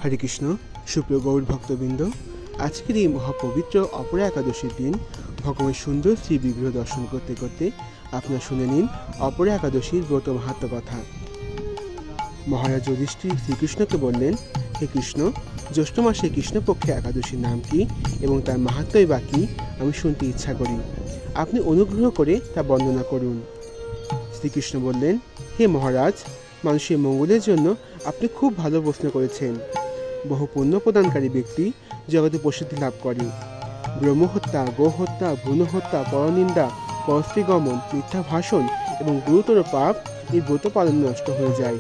হরে কৃষ্ণ। সুপ্রিয় গৌর ভক্তবৃন্দ, আজকের এই মহাপবিত্র অপরা একাদশীর দিন ভগবানের সুন্দর শ্রী বিগ্রহ দর্শন করতে করতে আপনারা শুনে নিন অপরা একাদশীর ব্রত মাহাত্ম্য কথা। মহারাজ যুধিষ্ঠির শ্রীকৃষ্ণকে বললেন, হে কৃষ্ণ, জ্যৈষ্ঠ মাসে কৃষ্ণপক্ষে একাদশীর নাম কি এবং তার মাহাত্ম্যই বা কী আমি শুনতে ইচ্ছা করি। আপনি অনুগ্রহ করে তা বর্ণনা করুন। শ্রীকৃষ্ণ বললেন, হে মহারাজ, মানুষের মঙ্গলের জন্য আপনি খুব ভালো প্রশ্ন করেছেন। বহু পুণ্য প্রদানকারী ব্যক্তি জগতে প্রসিদ্ধি লাভ করে। ব্রহ্মহত্যা, গোহত্যা, ভ্রূণহত্যা, পরনিন্দা, পরস্ত্রীগমন, মিথ্যা ভাষণ এবং গুরুতর পাপ এই ব্রত পালন নষ্ট হয়ে যায়।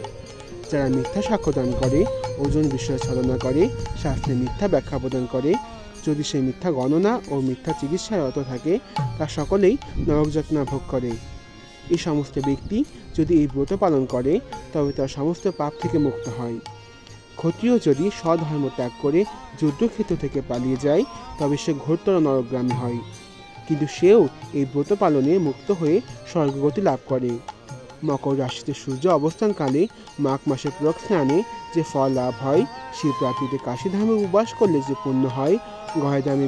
যারা মিথ্যা সাক্ষ্যদান করে, ওজন বিষয়ে ছলনা করে, শাস্ত্রে মিথ্যা ব্যাখ্যা প্রদান করে, যদি সে মিথ্যা গণনা ও মিথ্যা চিকিৎসায় রত থাকে, তা সকলেই নরক যাতনা ভোগ করে। এই সমস্ত ব্যক্তি যদি এই ব্রত পালন করে তবে তার সমস্ত পাপ থেকে মুক্ত হয়। ক্ষত্রিয় যদি স্বধর্ম ত্যাগ করে যুদ্ধক্ষেত্র থেকে পালিয়ে যায় তবে সে ঘোরতর নরকগামী হয়, কিন্তু সেও এই ব্রত পালনে মুক্ত হয়ে স্বর্গগতি লাভ করে। মকর রাশিতে সূর্য অবস্থানকালে মাঘ মাসে পুরক স্নানে যে ফল লাভ হয়, শিবরাত্রিতে কাশীধামে উপবাস করলে যে পুণ্য হয়, গয়াধামে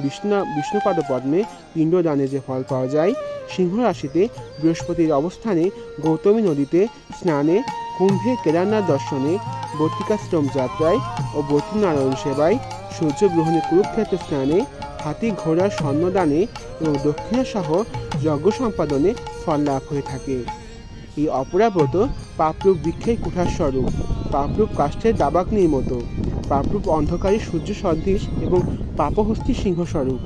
বিষ্ণুপাদ পদ্মে পিণ্ডদানে যে ফল পাওয়া যায়, সিংহ রাশিতে বৃহস্পতির অবস্থানে গৌতমী নদীতে স্নানে, কুম্ভে কেদারনাথ দর্শনে, বর্তিকাশ্রম যাত্রায় ও বদ্রীনারায়ণ সেবায়, সূর্যগ্রহণে কুরুক্ষেত্র স্নানে, হাতি ঘোড়ার স্বর্ণদানে এবং দক্ষিণাসহ যজ্ঞ সম্পাদনে ফল লাভ হয়ে থাকে। এই অপরা ব্রত পাপরূপ বৃক্ষের কুঠারস্বরূপ, পাপরূপ কাষ্ঠের দাবাগ্নির মতো, পাপরূপ অন্ধকারী সূর্য সদৃশ এবং পাপহস্তি সিংহস্বরূপ।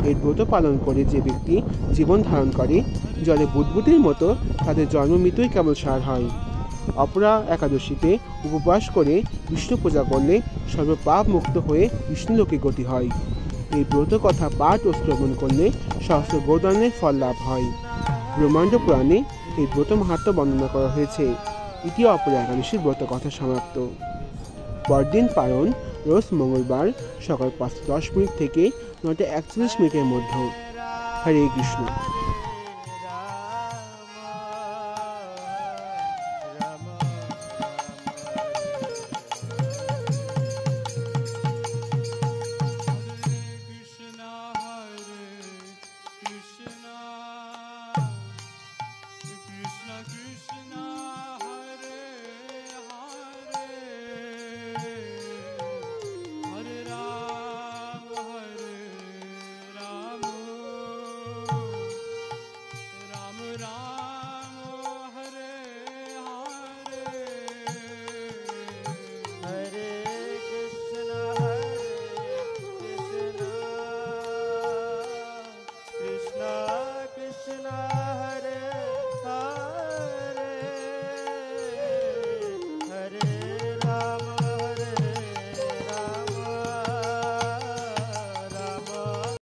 এই ব্রত পালন করে যে ব্যক্তি জীবন ধারণ করে জলে বুদবুদের মতো, তাদের জন্ম মৃত্যুই কেবল সার হয়। অপরা একাদশীতে উপবাস করে বিষ্ণু পূজা করলে সর্বপাপ মুক্ত হয়ে বিষ্ণুলোকে গতি হয়। এই ব্রত কথা পাঠ ও শ্রবণ করলে সহস্র গোদানের ফল লাভ হয়। ব্রহ্মাণ্ড পুরাণে এই ব্রত মাহাত্ম্য বর্ণনা করা হয়েছে। ইতি অপরা একাদশীর ব্রত কথা সমাপ্ত। পরদিন পালন রোজ মঙ্গলবার সকাল 5:10 থেকে 9:41 মধ্যে। হরে কৃষ্ণ।